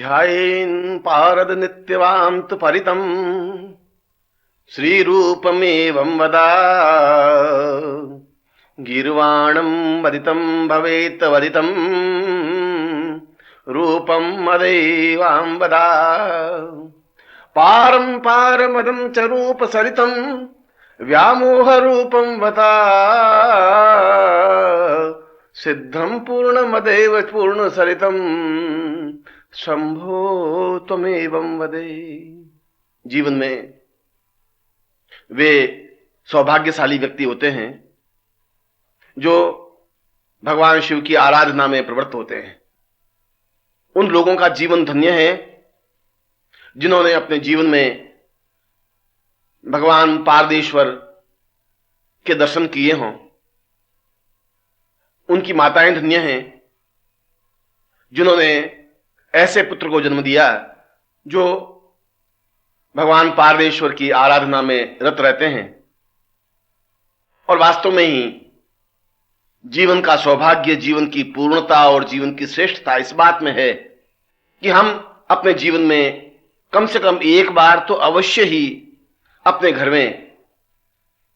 ध्यायेन् पारद नित्यवान्त परितं श्रीरूपमेवं वदा गीर्वाणं वदितं भवेत् वदितं रूपं मदैवां वदा पारं पारमदं च रूपसरितं व्यामोह रूपं वदा सिद्धं पूर्णमदेव पूर्णसरितं शंभो त्वमेवं वदे। जीवन में वे सौभाग्यशाली व्यक्ति होते हैं जो भगवान शिव की आराधना में प्रवृत्त होते हैं। उन लोगों का जीवन धन्य है जिन्होंने अपने जीवन में भगवान पारदेश्वर के दर्शन किए हों। उनकी माताएं धन्य हैं जिन्होंने ऐसे पुत्र को जन्म दिया जो भगवान पारदेश्वर की आराधना में रत रहते हैं। और वास्तव में ही जीवन का सौभाग्य, जीवन की पूर्णता और जीवन की श्रेष्ठता इस बात में है कि हम अपने जीवन में कम से कम एक बार तो अवश्य ही अपने घर में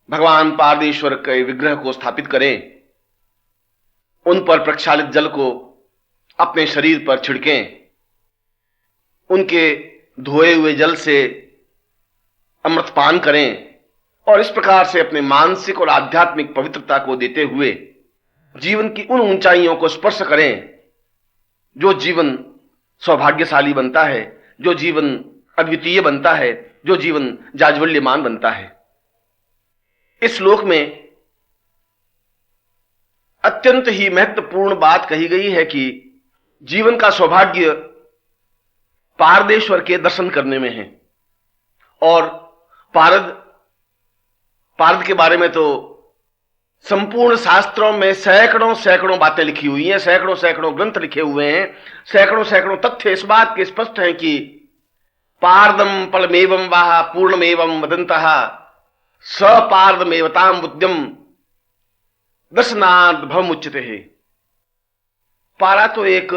भगवान पारदेश्वर के विग्रह को स्थापित करें, उन पर प्रक्षालित जल को अपने शरीर पर छिड़कें, उनके धोए हुए जल से अमृतपान करें और इस प्रकार से अपने मानसिक और आध्यात्मिक पवित्रता को देते हुए जीवन की उन ऊंचाइयों को स्पर्श करें जो जीवन सौभाग्यशाली बनता है, जो जीवन अद्वितीय बनता है, जो जीवन जाज्वल्यमान बनता है। इस श्लोक में अत्यंत ही महत्वपूर्ण बात कही गई है कि जीवन का सौभाग्य पारदेश्वर के दर्शन करने में है। और पारद के बारे में तो संपूर्ण शास्त्रों में सैकड़ों सैकड़ों बातें लिखी हुई हैं, सैकड़ों सैकड़ों ग्रंथ लिखे हुए हैं, सैकड़ों सैकड़ों तथ्य इस बात के स्पष्ट हैं कि पारदम फलमेवं वाह पूर्णमेवं वदन्तः सपारदमेवतां बुद्धिं दर्शनात् भवमुच्यते है। पारा तो एक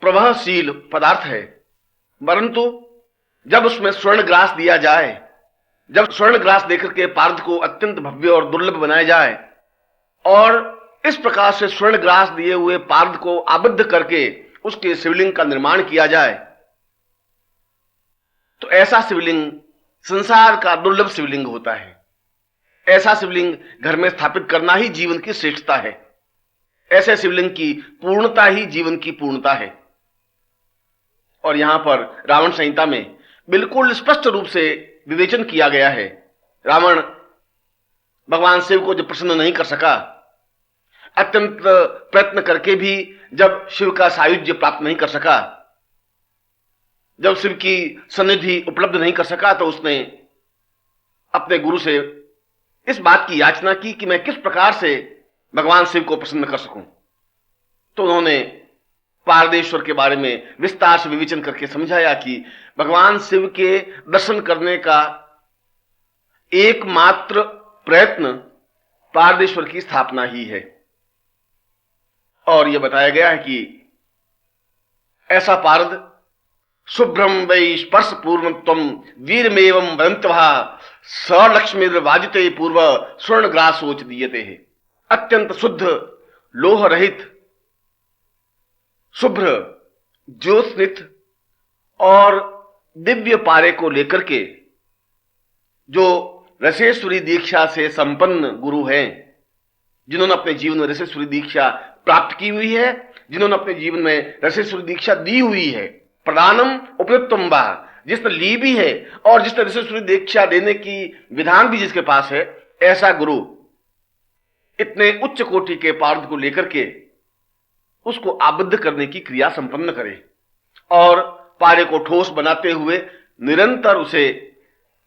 प्रवाहशील पदार्थ है, परंतु जब उसमें स्वर्ण ग्रास दिया जाए, जब स्वर्ण ग्रास देकर के पारद को अत्यंत भव्य और दुर्लभ बनाया जाए और इस प्रकार से स्वर्ण ग्रास दिए हुए पारद को आबद्ध करके उसके शिवलिंग का निर्माण किया जाए, तो ऐसा शिवलिंग संसार का दुर्लभ शिवलिंग होता है। ऐसा शिवलिंग घर में स्थापित करना ही जीवन की श्रेष्ठता है। ऐसे शिवलिंग की पूर्णता ही जीवन की पूर्णता है। और यहां पर रावण संहिता में बिल्कुल स्पष्ट रूप से विवेचन किया गया है। रावण भगवान शिव को जब प्रसन्न नहीं कर सका, अत्यंत प्रयत्न करके भी जब शिव का सायुज्य प्राप्त नहीं कर सका, जब शिव की सन्निधि उपलब्ध नहीं कर सका, तो उसने अपने गुरु से इस बात की याचना की कि मैं किस प्रकार से भगवान शिव को प्रसन्न कर सकूं। तो उन्होंने पारदेश्वर के बारे में विस्तार से विवेचन करके समझाया कि भगवान शिव के दर्शन करने का एकमात्र प्रयत्न पारदेश्वर की स्थापना ही है। और यह बताया गया है कि ऐसा पारद शुभ्रम वै स्पर्श पूर्णत्वम वीरमेवं वदन्तः सलक्ष्मीर्वाजिते पूर्व स्वर्ण ग्रासोच दीयते है। अत्यंत शुद्ध, लोह रहित, शुभ्र, ज्योत्स्नित और दिव्य पारे को लेकर के जो रसेश्वरी दीक्षा से संपन्न गुरु हैं, जिन्होंने अपने जीवन में रसेश्वरी दीक्षा प्राप्त की हुई है, जिन्होंने अपने जीवन में रसेश्वरी दीक्षा दी हुई है, प्रदानम उपयुक्तम वा, जिसने ली भी है और जिसने रसेश्वरी दीक्षा देने की विधान भी जिसके पास है, ऐसा गुरु इतने उच्च कोटि के पारद को लेकर के उसको आबद्ध करने की क्रिया संपन्न करे और पारे को ठोस बनाते हुए निरंतर उसे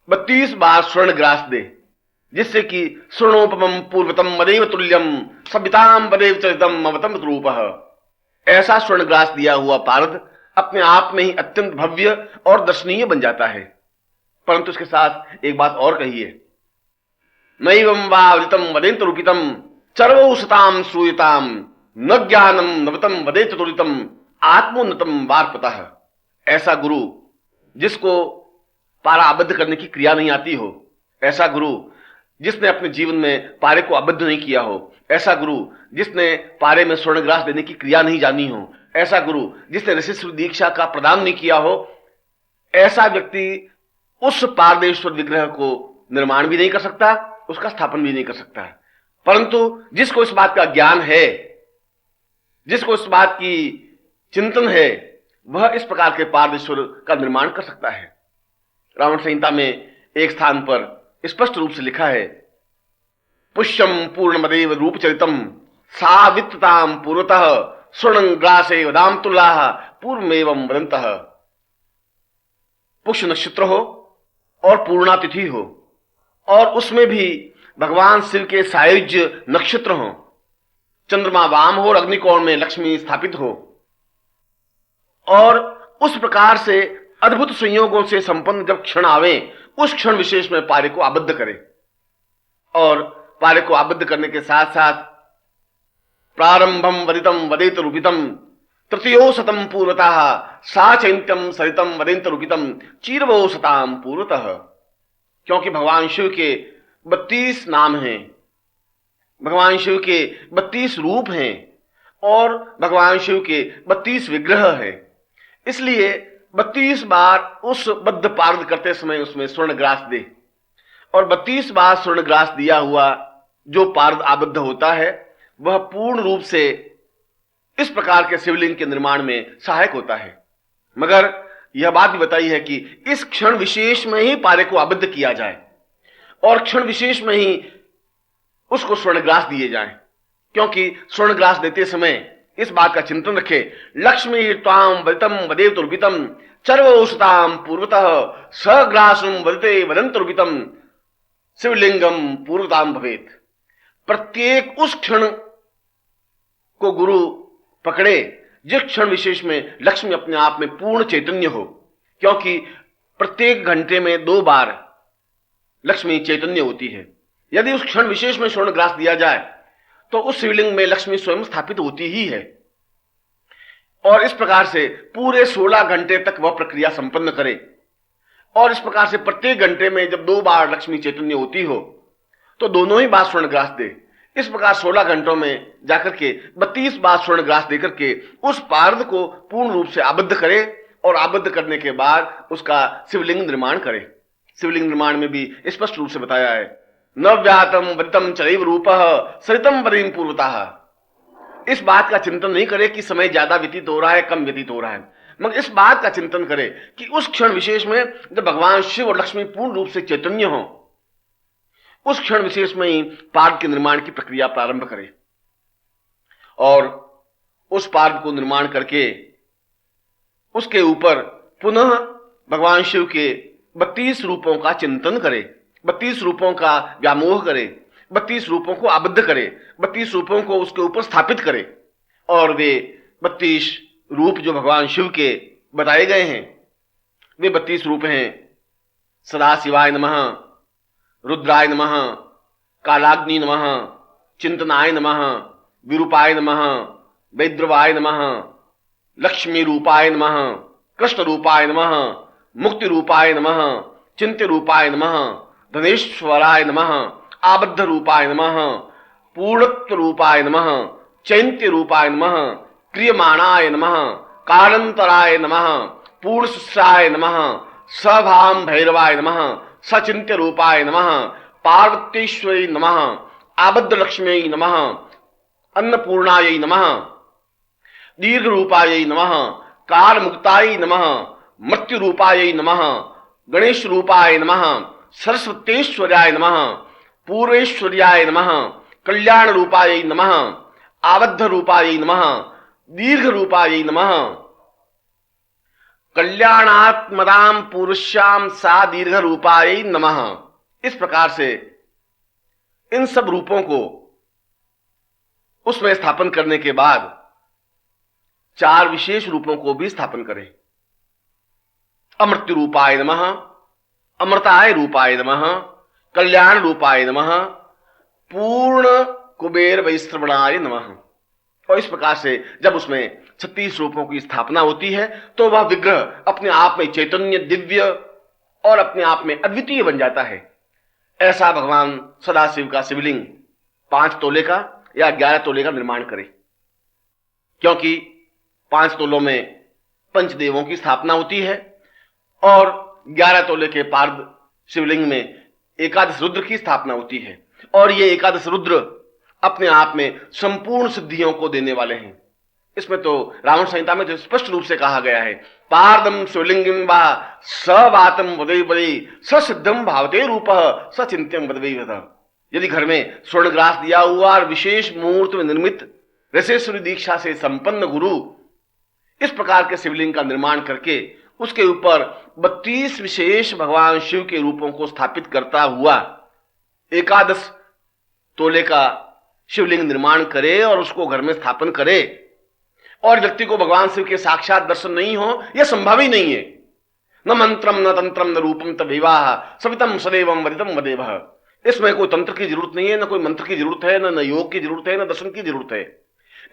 32 बार स्वर्ण ग्रास दे, जिससे कि स्वर्णोपमं पूर्वतम मदेव तुल्यम सविताम वदेव चरितम अवतम रूपः। ऐसा स्वर्ण ग्रास दिया हुआ पारद अपने आप में ही अत्यंत भव्य और दर्शनीय बन जाता है। परंतु इसके साथ एक बात और कही है, नैवं वा वदितं वदेत रूपितं चर्वौ सतां श्रूयतां न ज्ञानं नवतं वदेत तुरितं आत्मोन्नतं वार्पतः। ऐसा गुरु जिसको पारा आबद्ध करने की क्रिया नहीं आती हो, ऐसा गुरु जिसने अपने जीवन में पारे को आबद्ध नहीं किया हो, ऐसा गुरु जिसने पारे में स्वर्णग्रास देने की क्रिया नहीं जानी हो, ऐसा गुरु जिसने रसेश्वरी दीक्षा का प्रदान नहीं किया हो, ऐसा व्यक्ति उस पारदेश्वर विग्रह को निर्माण भी नहीं कर सकता, उसका स्थापन भी नहीं कर सकता। परंतु जिसको इस बात का ज्ञान है, जिसको इस बात की चिंतन है, वह इस प्रकार के पारदेश्वर का निर्माण कर सकता है। रावण संहिता में एक स्थान पर स्पष्ट रूप से लिखा है, पुष्यम पूर्णमदेव रूपचरितम सावित्ताम पूर्वतः स्वर्णग्रासे वदाम तुल्लाः पूर्वमेवं वदन्तः। पुष्य नक्षत्र हो और पूर्णा तिथि हो और उसमें भी भगवान शिव के सायुज्य नक्षत्र हो, चंद्रमा वाम हो और अग्निकोण में लक्ष्मी स्थापित हो, और उस प्रकार से अद्भुत संयोगों से संपन्न जब क्षण आवे, उस क्षण विशेष में पारे को आबद्ध करे। और पारे को आबद्ध करने के साथ साथ प्रारंभम वदितम वदेत रूपितम तृतीयो शतम पूर्वतः सा चैत्यम सरितम वदेत रूपितम चीरवो शताम पूर्वतः। क्योंकि भगवान शिव के 32 नाम हैं, भगवान शिव के 32 रूप हैं और भगवान शिव के 32 विग्रह हैं, इसलिए 32 बार उस बद्ध पार्द करते समय उसमें स्वर्णग्रास दे, और 32 बार स्वर्णग्रास दिया हुआ जो पार्द आबद्ध होता है वह पूर्ण रूप से इस प्रकार के शिवलिंग के निर्माण में सहायक होता है। मगर यह बात भी बताई है कि इस क्षण विशेष में ही पारे को आबद्ध किया जाए और क्षण विशेष में ही उसको स्वर्णग्रास दिए जाएं, क्योंकि स्वर्णग्रास देते समय इस बात का चिंतन रखे, लक्ष्मी त्वाम वदितम वदेव तुर्पितम चर्वोषताम पूर्वतः सग्रासुम वदते वदंत रूपितम शिवलिंगम पूर्वताम भवेत। प्रत्येक उस क्षण को गुरु पकड़े जिस क्षण विशेष में लक्ष्मी अपने आप में पूर्ण चैतन्य हो, क्योंकि प्रत्येक घंटे में 2 बार लक्ष्मी चैतन्य होती है। यदि उस क्षण विशेष में स्वर्णग्रास दिया जाए तो उस शिवलिंग में लक्ष्मी स्वयं स्थापित होती ही है, और इस प्रकार से पूरे 16 घंटे तक वह प्रक्रिया संपन्न करे। और इस प्रकार से प्रत्येक घंटे में जब 2 बार लक्ष्मी चैतन्य होती हो तो दोनों ही बार स्वर्णग्रास दे। इस प्रकार 16 घंटों में जाकर के 32 बार स्वर्णग्रास देकर के उस पार्द को पूर्ण रूप से आबद्ध करे, और आबद्ध करने के बाद उसका शिवलिंग निर्माण करे। शिवलिंग निर्माण में भी स्पष्ट रूप से बताया है, नव्यातम वदितम चैव रूपः सरितम वदीम पूर्वतः। इस बात का चिंतन नहीं करे कि समय ज्यादा व्यतीत हो रहा है, कम व्यतीत हो रहा है, मगर इस बात का चिंतन करे कि उस क्षण विशेष में जब भगवान शिव और लक्ष्मी पूर्ण रूप से चैतन्य हो, उस क्षण विशेष में ही पार्द के निर्माण की प्रक्रिया प्रारंभ करे, और उस पार्द को निर्माण करके उसके ऊपर पुनः भगवान शिव के 32 रूपों का चिंतन करे, 32 रूपों का व्यामोह करे, 32 रूपों को आबद्ध करे, 32 रूपों को उसके ऊपर स्थापित करे। और वे 32 रूप जो भगवान शिव के बताए गए हैं, वे 32 रूप हैं, सदाशिवाय नमः, रुद्राय नमः, कालाग्नि नमः, चिंतनाय नमः, विरूपाय नमः, वैद्रवाय नमः, लक्ष्मी रूपाय नमः, कृष्ण रूपाय नमः, मुक्ति रूपाय नमः, चिंत्य रूपाय नमः, धनेश्वराय नमः, आबद्ध रूपाय नमः, पूर्णत्व रूपाय नमः, चैन्त्य रूपाय नमः, क्रियमाणाय नमः, कालांतराय नमः, पूर्णशिष्याय नमः, सभाम भैरवाय नमः, सचिंत्य रूपाय नमः, पार्वतीश्वरी नमः, आबद्ध लक्ष्मी नमः, अन्नपूर्णायै नमः, दीर्घ रूपायै नमः, काल मुक्तायै नमः, मृत्यु रूपायै नमः, गणेश रूपाय नमः, सरस्वतेश्वर्याय नमः, पूर्वेश्वर्याय नमः, कल्याण रूपायै नमः, आबद्ध रूपायै नमः, दीर्घ रूपायै नमः, कल्याणात्मदाम पुरुष्याम सा दीर्घ रूपायै नमः। इस प्रकार से इन सब रूपों को उसमें स्थापन करने के बाद 4 विशेष रूपों को भी स्थापन करें। अमृत्यु रूपाय नमः, अमृताय रूपाय नमः, कल्याण रूपाय नमः, पूर्ण कुबेर वैश्रवणाय नमः। और इस प्रकार से जब उसमें 36 रूपों की स्थापना होती है, तो वह विग्रह अपने आप में चैतन्य, दिव्य और अपने आप में अद्वितीय बन जाता है। ऐसा भगवान सदाशिव का शिवलिंग 5 तोले का या 11 तोले का निर्माण करे, क्योंकि 5 तोलों में पंचदेवों की स्थापना होती है और 11 तोले के पार्द शिवलिंग में एकादश रुद्र की स्थापना होती है। और ये एकादश रुद्र अपने आप में संपूर्ण सिद्धियों को देने वाले हैं। इसमें तो रावण संहिता में जो स्पष्ट रूप से कहा गया है, पार्दम शिवलिंगम वा सवातम वदे वदे ससिद्धम भावते रूप सचिंत्यम वदवे वद। यदि घर में स्वर्णग्रास दिया हुआ और विशेष मुहूर्त में निर्मित रसेश्वरी दीक्षा से संपन्न गुरु इस प्रकार के शिवलिंग का निर्माण करके उसके ऊपर 32 विशेष भगवान शिव के रूपों को स्थापित करता हुआ एकादश तोले का शिवलिंग निर्माण करे और उसको घर में स्थापन करे, और व्यक्ति को भगवान शिव के साक्षात दर्शन नहीं हो, यह संभव ही नहीं है। न मंत्रम न तंत्रम न रूपम तद्विवाह सवितम सदैवम वदितम वदेवः। इसमें कोई तंत्र की जरूरत नहीं है, न कोई मंत्र की जरूरत है, न योग की जरूरत है, न दर्शन की जरूरत है।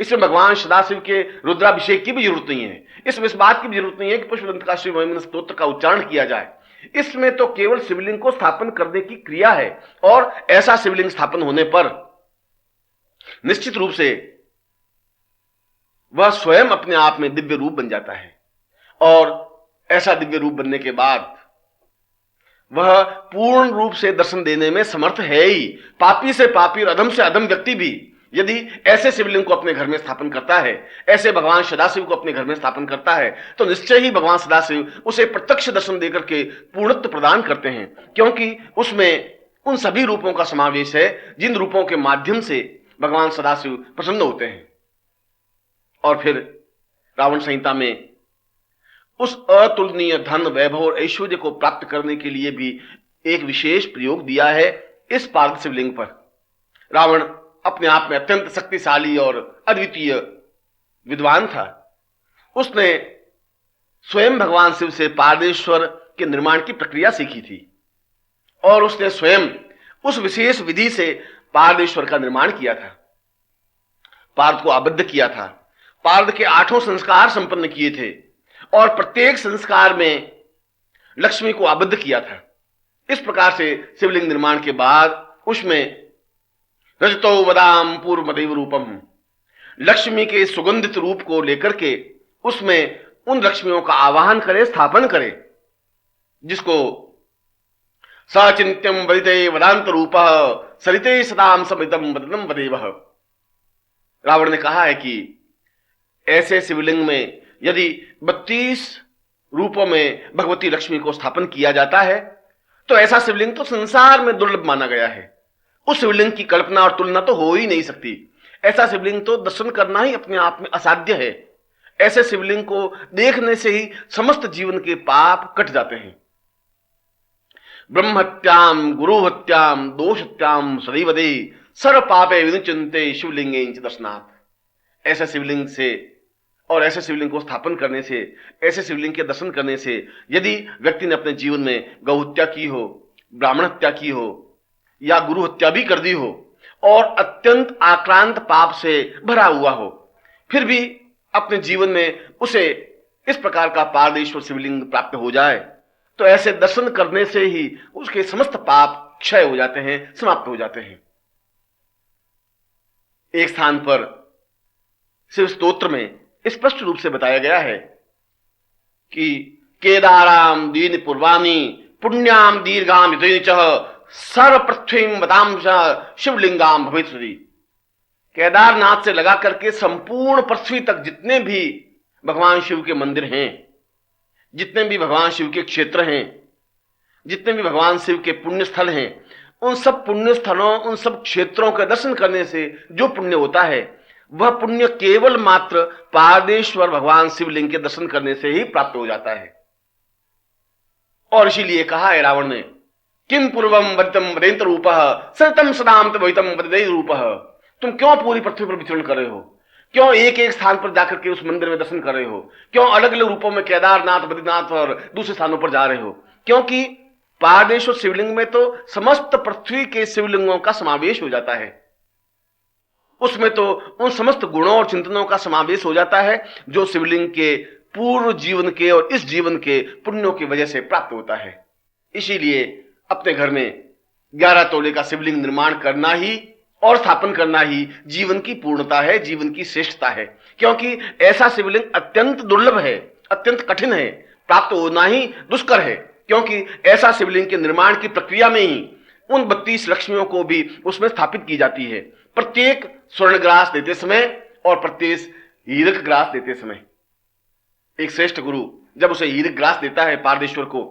इसमें भगवान सदाशिव के रुद्राभिषेक की भी जरूरत नहीं है। इसमें इस बात की भी जरूरत नहीं है कि पुष्पदंत का श्री महिमन स्तोत्र का उच्चारण किया जाए। इसमें तो केवल शिवलिंग को स्थापन करने की क्रिया है, और ऐसा शिवलिंग स्थापन होने पर निश्चित रूप से वह स्वयं अपने आप में दिव्य रूप बन जाता है। और ऐसा दिव्य रूप बनने के बाद वह पूर्ण रूप से दर्शन देने में समर्थ है ही। पापी से पापी और अधम से अधम व्यक्ति भी यदि ऐसे शिवलिंग को अपने घर में स्थापन करता है, ऐसे भगवान सदाशिव को अपने घर में स्थापन करता है, तो निश्चय ही भगवान सदाशिव उसे प्रत्यक्ष दर्शन देकर के पूर्णत्व प्रदान करते हैं, क्योंकि उसमें उन सभी रूपों का समावेश है जिन रूपों के माध्यम से भगवान सदाशिव प्रसन्न होते हैं। और फिर रावण संहिता में उस अतुलनीय धन, वैभव और ऐश्वर्य को प्राप्त करने के लिए भी एक विशेष प्रयोग दिया है इस पार्थ शिवलिंग पर। रावण अपने आप में अत्यंत शक्तिशाली और अद्वितीय विद्वान था। उसने स्वयं भगवान शिव से पार्देश्वर के निर्माण की प्रक्रिया सीखी थी, और उसने स्वयं उस विशेष विधि से पार्देश्वर का निर्माण किया था। पार्थ को आबद्ध किया था, पार्थ के 8 संस्कार संपन्न किए थे, और प्रत्येक संस्कार में लक्ष्मी को आबद्ध किया था। इस प्रकार से शिवलिंग निर्माण के बाद उसमें रजतो वदाम पूर्वमदेव रूपम, लक्ष्मी के सुगंधित रूप को लेकर के उसमें उन लक्ष्मियों का आवाहन करे, स्थापन करे, जिसको सचिंत्यम वदिते वदांत रूप सरिते सदाम समितम वदनम वदेवः। रावण ने कहा है कि ऐसे शिवलिंग में यदि 32 रूपों में भगवती लक्ष्मी को स्थापन किया जाता है, तो ऐसा शिवलिंग तो संसार में दुर्लभ माना गया है। उस शिवलिंग की कल्पना और तुलना तो हो ही नहीं सकती। ऐसा शिवलिंग तो दर्शन करना ही अपने आप में असाध्य है। ऐसे शिवलिंग को देखने से ही समस्त जीवन के पाप कट जाते हैं। ब्रह्महत्याम गुरुहत्याम दोषहत्याम सदैव दे सर्व पापे विनुचिंते शिवलिंगे दर्शनात्। ऐसे शिवलिंग से और ऐसे शिवलिंग को स्थापन करने से, ऐसे शिवलिंग के दर्शन करने से यदि व्यक्ति ने अपने जीवन में गौ हत्या की हो, ब्राह्मण हत्या की हो या गुरु हत्या भी कर दी हो और अत्यंत आक्रांत पाप से भरा हुआ हो, फिर भी अपने जीवन में उसे इस प्रकार का पारदेश्वर शिवलिंग प्राप्त हो जाए, तो ऐसे दर्शन करने से ही उसके समस्त पाप क्षय हो जाते हैं, समाप्त हो जाते हैं। एक स्थान पर शिव स्तोत्र में स्पष्ट रूप से बताया गया है कि केदाराम दीन पूर्वाणी पुण्याम दीर्घाम सर्व पृथ्वी बदाम शिवलिंगाम भविष्यति। केदारनाथ से लगा करके संपूर्ण पृथ्वी तक जितने भी भगवान शिव के मंदिर हैं, जितने भी भगवान शिव के क्षेत्र हैं, जितने भी भगवान शिव के पुण्य स्थल हैं, उन सब पुण्य स्थलों, उन सब क्षेत्रों के दर्शन करने से जो पुण्य होता है, वह पुण्य केवल मात्र पारदेश्वर भगवान शिवलिंग के दर्शन करने से ही प्राप्त हो जाता है। और इसीलिए कहा है रावण ने, किम पूर्वम वदितम वदेंत रूपः सततम सदाम तद्वैतम वदते रूपः। तुम क्यों पूरी पृथ्वी पर विचरण कर रहे हो? क्यों एक एक स्थान पर जाकर के उस मंदिर में दर्शन कर रहे हो? क्यों अलग अलग रूपों में केदारनाथ, बद्रीनाथ और दूसरे स्थानों पर जा रहे हो? क्योंकि पारदेश्वर शिवलिंग में तो समस्त पृथ्वी के शिवलिंगों का समावेश हो जाता है। उसमें तो उन समस्त गुणों और चिंतनों का समावेश हो जाता है जो शिवलिंग के पूर्व जीवन के और इस जीवन के पुण्यों की वजह से प्राप्त होता है। इसीलिए अपने घर में 11 तोले का शिवलिंग निर्माण करना ही और स्थापन करना ही जीवन की पूर्णता है, जीवन की श्रेष्ठता है। क्योंकि ऐसा शिवलिंग अत्यंत दुर्लभ है, अत्यंत कठिन है, प्राप्त होना ही दुष्कर है। क्योंकि ऐसा शिवलिंग के निर्माण की प्रक्रिया में ही उन 32 लक्ष्मियों को भी उसमें स्थापित की जाती है, प्रत्येक स्वर्ण ग्रास देते समय और प्रत्येक हीरक ग्रास देते समय। एक श्रेष्ठ गुरु जब उसे हीरक ग्रास देता है पारदेश्वर को,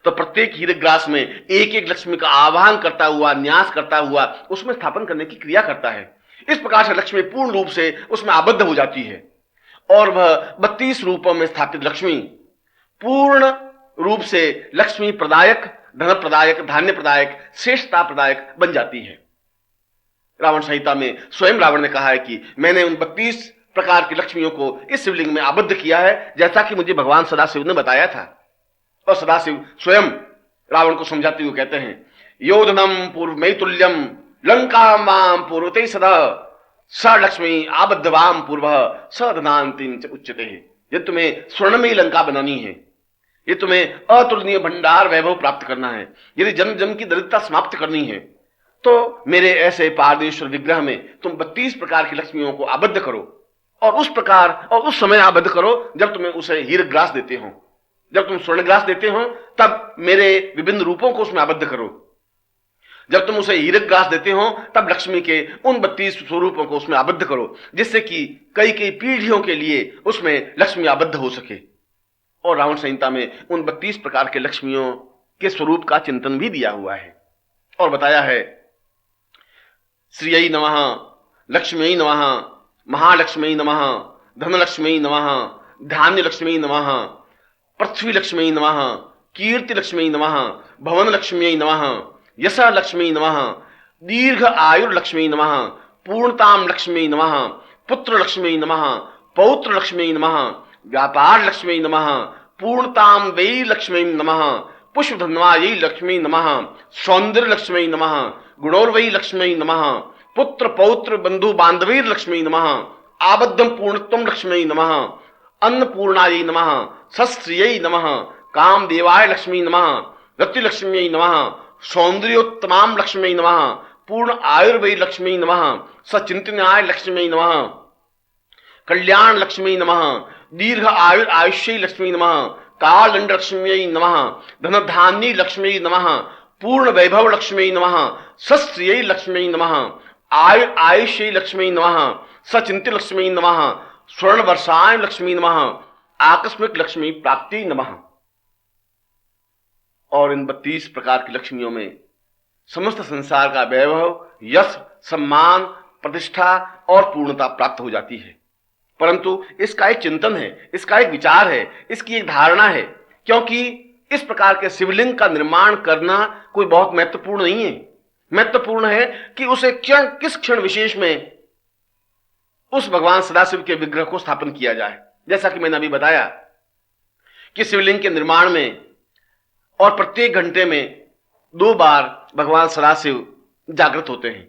तो प्रत्येक हीरक ग्रास में एक एक लक्ष्मी का आवाहन करता हुआ, न्यास करता हुआ उसमें स्थापन करने की क्रिया करता है। इस प्रकार से लक्ष्मी पूर्ण रूप से उसमें आबद्ध हो जाती है और वह 32 रूपों में स्थापित लक्ष्मी पूर्ण रूप से लक्ष्मी प्रदायक, धन प्रदायक, धान्य प्रदायक, श्रेष्ठता प्रदायक बन जाती है। रावण संहिता में स्वयं रावण ने कहा है कि मैंने उन 32 प्रकार की लक्ष्मियों को इस शिवलिंग में आबद्ध किया है, जैसा कि मुझे भगवान सदाशिव ने बताया था। और सदाशिव स्वयं रावण को समझाते हुए कहते हैं, योधनम पूर्व मई तुल्यम लंका माम पूर्वते सदा स लक्ष्मी आबद्धवाम पूर्व स धनांतिम च उच्यते। ये तुम्हें स्वर्णमयी लंका बनानी है, ये तुम्हें अतुलनीय भंडार वैभव प्राप्त करना है, यदि जन्म जन्म की दरिद्रता समाप्त करनी है तो मेरे ऐसे पारदेश्वर विग्रह में तुम 32 प्रकार की लक्ष्मियों को आबद्ध करो और उस प्रकार और उस समय आबद्ध करो जब तुम्हें उसे हीरक ग्रास देते हो। जब तुम स्वर्ण ग्रास देते हो तब मेरे विभिन्न रूपों को उसमें आबद्ध करो। जब तुम उसे हीरक ग्रास देते हो तब लक्ष्मी के उन 32 स्वरूपों को उसमें आबद्ध करो, जिससे कि कई कई पीढ़ियों के लिए उसमें लक्ष्मी आबद्ध हो सके। और रावण संहिता में उन 32 प्रकार के लक्ष्मियों के स्वरूप का चिंतन भी दिया हुआ है और बताया है, श्रियै नमः, लक्ष्म्यै नमः, महालक्ष्म्यै नमः, धनलक्ष्म्यै नमः, धान्य लक्ष्म्यै नमः, पृथ्वी लक्ष्म्यै नमः, कीर्ति लक्ष्म्यै नमः, भवन लक्ष्म्यै नमः, यश लक्ष्म्यै नमः, दीर्घ आयुर लक्ष्म्यै नमः, पूर्णताम लक्ष्म्यै नमः, पुत्र लक्ष्म्यै नमः, पौत्र लक्ष्म्यै नमः, व्यापार लक्ष्म्यै नमः, पूर्णताम वै लक्ष्म्यै नमः, पुष्प धन्वायै लक्ष्म्यै नमः, सौंदर्य लक्ष्म्यै नमः, गुणोर्वै लक्ष्म्यै नमः, पुत्र पौत्र बंधु बांधवीर लक्ष्म्यै नमः, आबद्धम पूर्णत्वम लक्ष्म्यै नमः, अन्नपूर्णायै नमः, सस्त्रियै नमः, कामदेवाय लक्ष्मी नमः, रति लक्ष्म्यै नमः, सौंदर्योत्तमाम लक्ष्म्यै नमः, पूर्ण आयुर्वै लक्ष्म्यै नमः, सचिंतनाय लक्ष्म्यै नमः, कल्याण लक्ष्म्यै नमः, दीर्घ आयुर आयुष्यै लक्ष्म्यै नमः, कालदंड लक्ष्म्यै नमः, धन धान्य लक्ष्म्यै नमः, पूर्ण वैभव लक्ष्म्यै नमः, सस्त्रियै लक्ष्म्यै नमः, आयुर आयुष्यै लक्ष्म्यै नमः, सचिंत लक्ष्म्यै नमः, स्वर्ण वर्षाय लक्ष्मी नमः, आकस्मिक लक्ष्मी प्राप्ति नमः। और इन 32 प्रकार की लक्ष्मियों में समस्त संसार का वैभव, यश, सम्मान, प्रतिष्ठा और पूर्णता प्राप्त हो जाती है। परंतु इसका एक चिंतन है, इसका एक विचार है, इसकी एक धारणा है, क्योंकि इस प्रकार के शिवलिंग का निर्माण करना कोई बहुत महत्वपूर्ण नहीं है। महत्वपूर्ण है कि उसे किस क्षण विशेष में उस भगवान सदाशिव के विग्रह को स्थापन किया जाए। जैसा कि मैंने अभी बताया कि शिवलिंग के निर्माण में और प्रत्येक घंटे में 2 बार भगवान सदाशिव जागृत होते हैं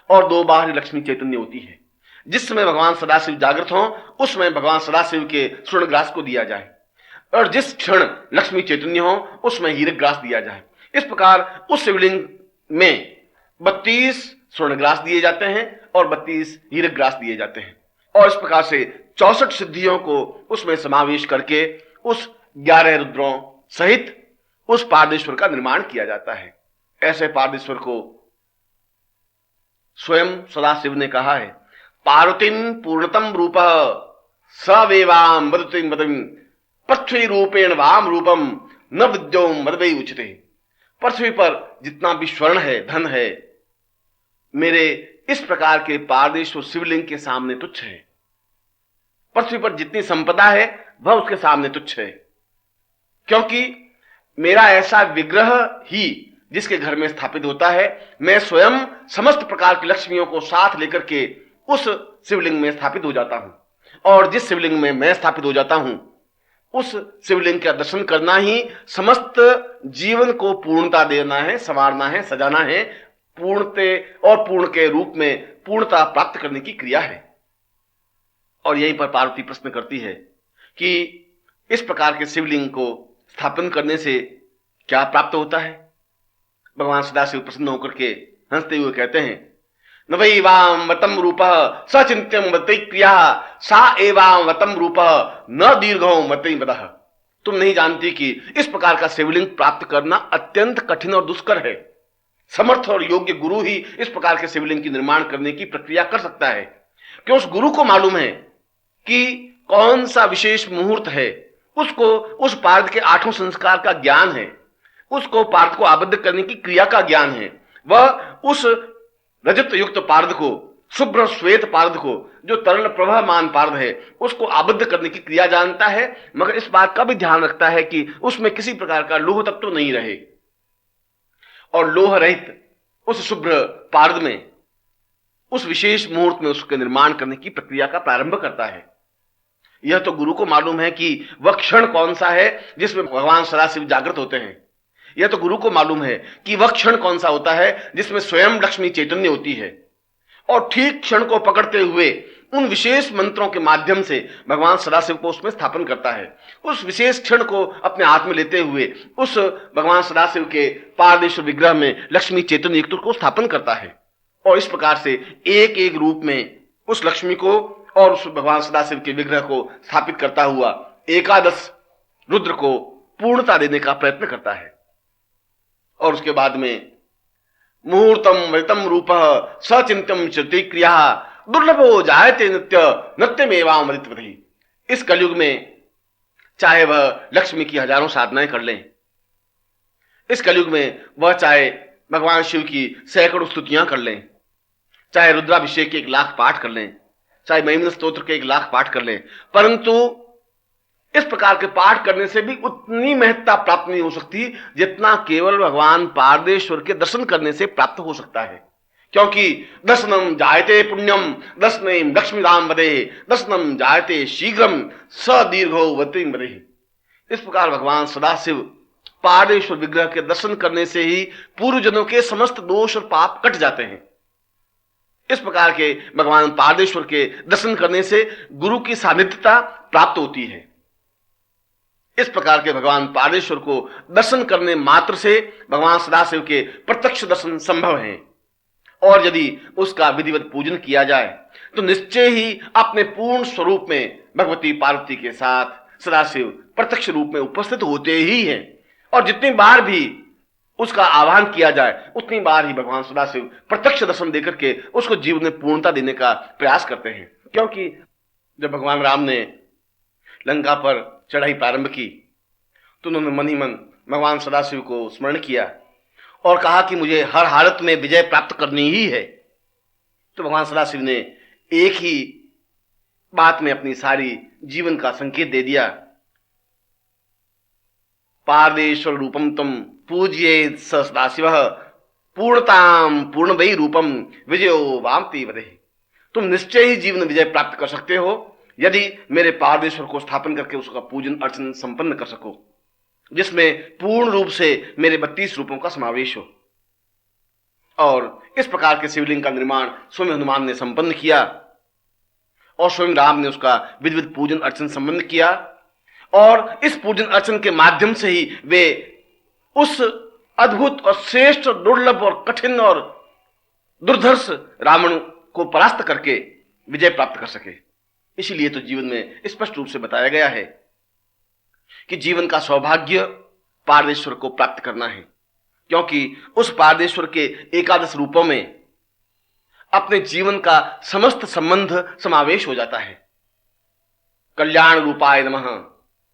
और 2 बार लक्ष्मी चैतन्य होती है। जिस समय भगवान सदाशिव जागृत हो उस समय भगवान सदाशिव के स्वर्ण ग्रास को दिया जाए और जिस क्षण लक्ष्मी चैतन्य हो उसमें हीरक ग्रास दिया जाए। इस प्रकार उस शिवलिंग में 32 स्वर्ण ग्रास दिए जाते हैं और 32 हीरक ग्रास दिए जाते हैं और इस प्रकार से 64 सिद्धियों को उसमें समावेश करके उस 11 रुद्रों सहित उस पारदेश्वर का निर्माण किया जाता है। ऐसे पारदेश्वर को स्वयं सदाशिव ने कहा है, पार्वतीम पूर्णतम रूप सवेवाम वदति मदम पृथ्वी रूपेण वाम रूपम न विद्यो मदवै उच्यते। पृथ्वी पर जितना भी स्वर्ण है, धन है, मेरे इस प्रकार के पारदेश्वर शिवलिंग के सामने तुच्छ है। पृथ्वी पर जितनी संपदा है वह उसके सामने तुच्छ है, क्योंकि मेरा ऐसा विग्रह ही जिसके घर में स्थापित होता है, मैं स्वयं समस्त प्रकार की लक्ष्मियों को साथ लेकर के उस शिवलिंग में स्थापित हो जाता हूं और जिस शिवलिंग में मैं स्थापित हो जाता हूं उस शिवलिंग का दर्शन करना ही समस्त जीवन को पूर्णता देना है, संवारना है, सजाना है, पूर्णते और पूर्ण के रूप में पूर्णता प्राप्त करने की क्रिया है। और यहीं पर पार्वती प्रश्न करती है कि इस प्रकार के शिवलिंग को स्थापन करने से क्या प्राप्त होता है। भगवान सदाशिव प्रसन्न होकर के हंसते हुए कहते हैं, न वै वाम वतम रूपः सचिंत्यम वतै क्रिया सा एवाम वतम रूपः न दीर्घो वतै वदः। तुम नहीं जानती कि इस प्रकार का शिवलिंग प्राप्त करना अत्यंत कठिन और दुष्कर है। समर्थ और योग्य गुरु ही इस प्रकार के शिवलिंग की निर्माण करने की प्रक्रिया कर सकता है, कि उस गुरु को मालूम है कि कौन सा विशेष मुहूर्त है, उसको उस पार्थ के 8 संस्कार का ज्ञान है, उसको पार्थ को आबद्ध करने की क्रिया का ज्ञान है। वह उस रजत युक्त पार्थ को, शुभ्र श्वेत पार्थ को, जो तरल प्रवाहमान पार्थ है, उसको आबद्ध करने की क्रिया जानता है, मगर इस बात का भी ध्यान रखता है कि उसमें किसी प्रकार का लोह तत्व तो नहीं रहे, और लोह रहित उस शुभ्र पार्थ में उस विशेष मुहूर्त में उसके निर्माण करने की प्रक्रिया का प्रारंभ करता है। यह तो गुरु को मालूम है कि वह क्षण कौन सा है जिसमें भगवान सदाशिव जागृत होते हैं। यह तो गुरु को मालूम है कि वह क्षण कौन सा होता है जिसमें स्वयं लक्ष्मी चैतन्य होती है, और ठीक क्षण को पकड़ते हुए उन विशेष मंत्रों के माध्यम से भगवान सदाशिव को उसमें स्थापन करता है। उस विशेष क्षण को अपने हाथ में लेते हुए उस भगवान सदाशिव के पारदेश्वर विग्रह में लक्ष्मी चैतन्य युक्त को स्थापन करता है, और इस प्रकार से एक एक रूप में उस लक्ष्मी को और उस भगवान सदाशिव के विग्रह को स्थापित करता हुआ एकादश रुद्र को पूर्णता देने का प्रयत्न करता है। और उसके बाद में मुहूर्तम वृतम रूपः सचिंतम श्रुति क्रिया दुर्लभो जायते नित्य नत्यमेवामृतवधि। इस कलयुग में चाहे वह लक्ष्मी की हजारों साधनाएं कर लें, इस कलयुग में वह चाहे भगवान शिव की सैकड़ों स्तुतियां कर लें, चाहे रुद्राभिषेक के 1 लाख पाठ कर लें, चाहे महिमन स्तोत्र के 1 लाख पाठ कर लें, परंतु इस प्रकार के पाठ करने से भी उतनी महत्ता प्राप्त नहीं हो सकती जितना केवल भगवान पारदेश्वर के दर्शन करने से प्राप्त हो सकता है। क्योंकि दर्शनम जायते पुण्यम दर्शनेम लक्ष्मीराम वदे दर्शनम जायते शीघ्रम स दीर्घो वतिम वदे। इस प्रकार भगवान सदाशिव पारदेश्वर विग्रह के दर्शन करने से ही पूर्व जन्मों के समस्त दोष और पाप कट जाते हैं। इस प्रकार के भगवान पारदेश्वर के दर्शन करने से गुरु की सानिध्यता प्राप्त होती है। इस प्रकार के भगवान पारदेश्वर को दर्शन करने मात्र से भगवान सदाशिव के प्रत्यक्ष दर्शन संभव है, और यदि उसका विधिवत पूजन किया जाए तो निश्चय ही अपने पूर्ण स्वरूप में भगवती पार्वती के साथ सदाशिव प्रत्यक्ष रूप में उपस्थित होते ही हैं। और जितनी बार भी उसका आह्वान किया जाए उतनी बार ही भगवान सदाशिव प्रत्यक्ष दर्शन देकर के उसको जीवन में पूर्णता देने का प्रयास करते हैं। क्योंकि जब भगवान राम ने लंका पर चढ़ाई प्रारंभ की तो उन्होंने मन ही मन भगवान सदाशिव को स्मरण किया और कहा कि मुझे हर हालत में विजय प्राप्त करनी ही है। तो भगवान सदाशिव ने एक ही बात में अपनी सारी जीवन का संकेत दे दिया, पारदेश्वर रूपम तुम पूज्येत स सदाशिवः पूर्णताम पूर्ण वै रूपम विजयो वामति वदे। तुम निश्चय ही जीवन विजय प्राप्त कर सकते हो यदि मेरे पारदेश्वर को स्थापन करके उसका पूजन अर्चन संपन्न कर सको, जिसमें पूर्ण रूप से मेरे 32 रूपों का समावेश हो। और इस प्रकार के शिवलिंग का निर्माण स्वयं हनुमान ने संपन्न किया, और स्वयं राम ने उसका विधिवत पूजन अर्चन संपन्न किया, और इस पूजन अर्चन के माध्यम से ही वे उस अद्भुत और श्रेष्ठ, दुर्लभ और कठिन और दुर्धर्ष रावण को परास्त करके विजय प्राप्त कर सके। इसीलिए तो जीवन में स्पष्ट रूप से बताया गया है कि जीवन का सौभाग्य पारदेश्वर को प्राप्त करना है, क्योंकि उस पारदेश्वर के एकादश रूपों में अपने जीवन का समस्त संबंध समावेश हो जाता है। कल्याण रूपाय नमः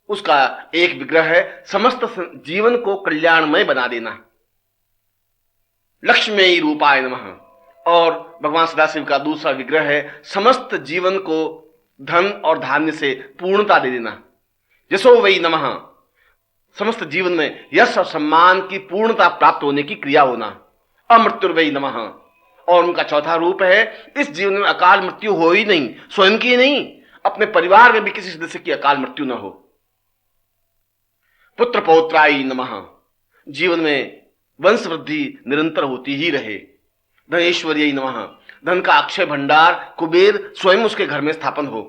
उसका एक विग्रह है समस्त जीवन को कल्याणमय बना देना। लक्ष्मी रूपाय नमः और भगवान सदाशिव का दूसरा विग्रह है समस्त जीवन को धन और धान्य से पूर्णता दे देना। यशो वै नमः समस्त जीवन में यश और सम्मान की पूर्णता प्राप्त होने की क्रिया होना। अमृत्युर्वै नमः और उनका चौथा रूप है इस जीवन में अकाल मृत्यु हो ही नहीं, स्वयं की नहीं, अपने परिवार में भी किसी सदस्य की अकाल मृत्यु न हो। पुत्र पौत्राय नमः जीवन में वंश वृद्धि निरंतर होती ही रहे, धनेश्वर्यै नमः, धन का अक्षय भंडार कुबेर स्वयं उसके घर में स्थापन हो।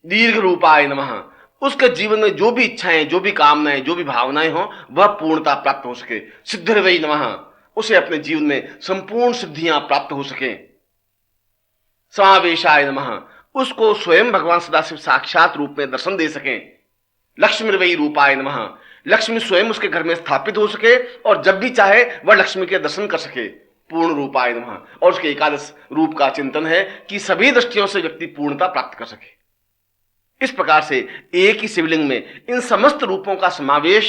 दीर्घ रूपाय नमः, उसके जीवन में जो भी इच्छाएं, जो भी कामनाएं, जो भी भावनाएं हो वह पूर्णता प्राप्त हो सके। सिद्धिर्वै नमः, उसे अपने जीवन में संपूर्ण सिद्धियां प्राप्त हो सके। समावेशाय नमः, उसको स्वयं भगवान सदाशिव साक्षात रूप में दर्शन दे सके। लक्ष्मीर्वै रूपाय नमः, लक्ष्मी स्वयं उसके घर में स्थापित हो सके और जब भी चाहे वह लक्ष्मी के दर्शन कर सके। पूर्ण रूपाय नमः, और उसके एकादश रूप का चिंतन है कि सभी दृष्टियों से व्यक्ति पूर्णता प्राप्त कर सके। इस प्रकार से एक ही शिवलिंग में इन समस्त रूपों का समावेश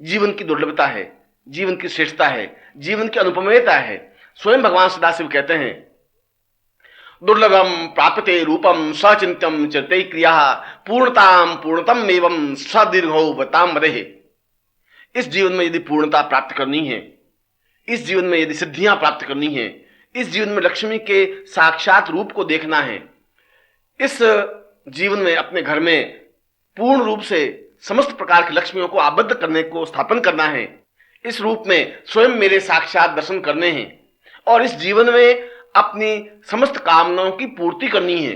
जीवन की दुर्लभता है, जीवन की श्रेष्ठता है, जीवन की अनुपमेयता है। स्वयं भगवान सदाशिव कहते हैं, दुर्लभम प्राप्यते रूपम सचिंत्यम चिरते क्रिया पूर्णताम पूर्णतम एवं सदीर्घो बताम वदेह। इस जीवन में यदि पूर्णता प्राप्त करनी है, इस जीवन में यदि सिद्धियां प्राप्त करनी है, इस जीवन में लक्ष्मी के साक्षात रूप को देखना है, इस जीवन में अपने घर में पूर्ण रूप से समस्त प्रकार की लक्ष्मियों को आबद्ध करने को स्थापन करना है, इस रूप में स्वयं मेरे साक्षात दर्शन करने हैं और इस जीवन में अपनी समस्त कामनाओं की पूर्ति करनी है,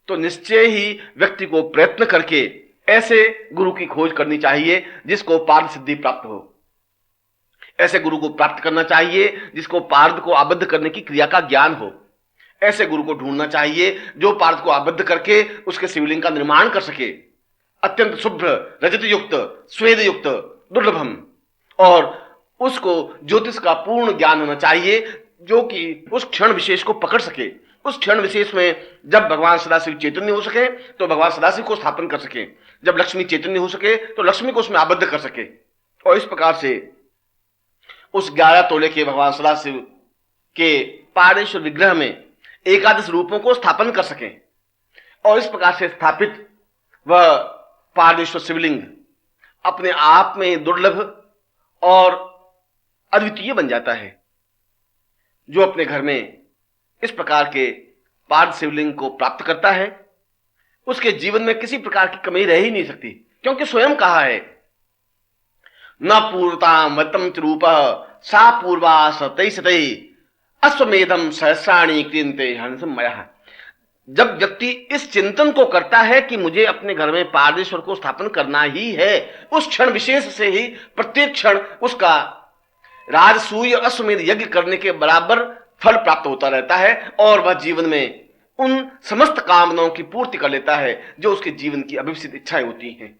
तो निश्चय ही व्यक्ति को प्रयत्न करके ऐसे गुरु की खोज करनी चाहिए जिसको पार्थ सिद्धि प्राप्त हो। ऐसे गुरु को प्राप्त करना चाहिए जिसको पार्थ को आबद्ध करने की क्रिया का ज्ञान हो। ऐसे गुरु को ढूंढना चाहिए जो पार्थ को आबद्ध करके उसके शिवलिंग का निर्माण कर सके। अत्यंत शुभ्र, रजत युक्त, स्वेद युक्त, दुर्लभम, और उसको ज्योतिष का पूर्ण ज्ञान होना चाहिए जो कि उस क्षण विशेष को पकड़ सके। उस क्षण विशेष में जब भगवान सदाशिव चैतन्य हो सके तो भगवान सदाशिव को स्थापन कर सके, जब लक्ष्मी चैतन्य हो सके तो लक्ष्मी को उसमें आबद्ध कर सके, और इस प्रकार से उस 11 तोले के भगवान सदाशिव के पारेश्वर विग्रह में एकादश रूपों को स्थापन कर सके। और इस प्रकार से स्थापित वह पारेश्वर शिवलिंग अपने आप में दुर्लभ और अद्वितीय बन जाता है। जो अपने घर में इस प्रकार के पार्थ शिवलिंग को प्राप्त करता है उसके जीवन में किसी प्रकार की कमी रह ही नहीं सकती, क्योंकि स्वयं कहा है, न पूर्णता मतम च रूप सा पूर्वा सतई सतई अश्वमेधम सहस्राणी क्रियन्ते हंसम मयः। जब व्यक्ति इस चिंतन को करता है कि मुझे अपने घर में पारदेश्वर को स्थापन करना ही है, उस क्षण विशेष से ही प्रत्येक क्षण उसका राजसूय अश्वमेध यज्ञ करने के बराबर फल प्राप्त होता रहता है और वह जीवन में उन समस्त कामनाओं की पूर्ति कर लेता है जो उसके जीवन की अभिष्ट इच्छाएं होती हैं।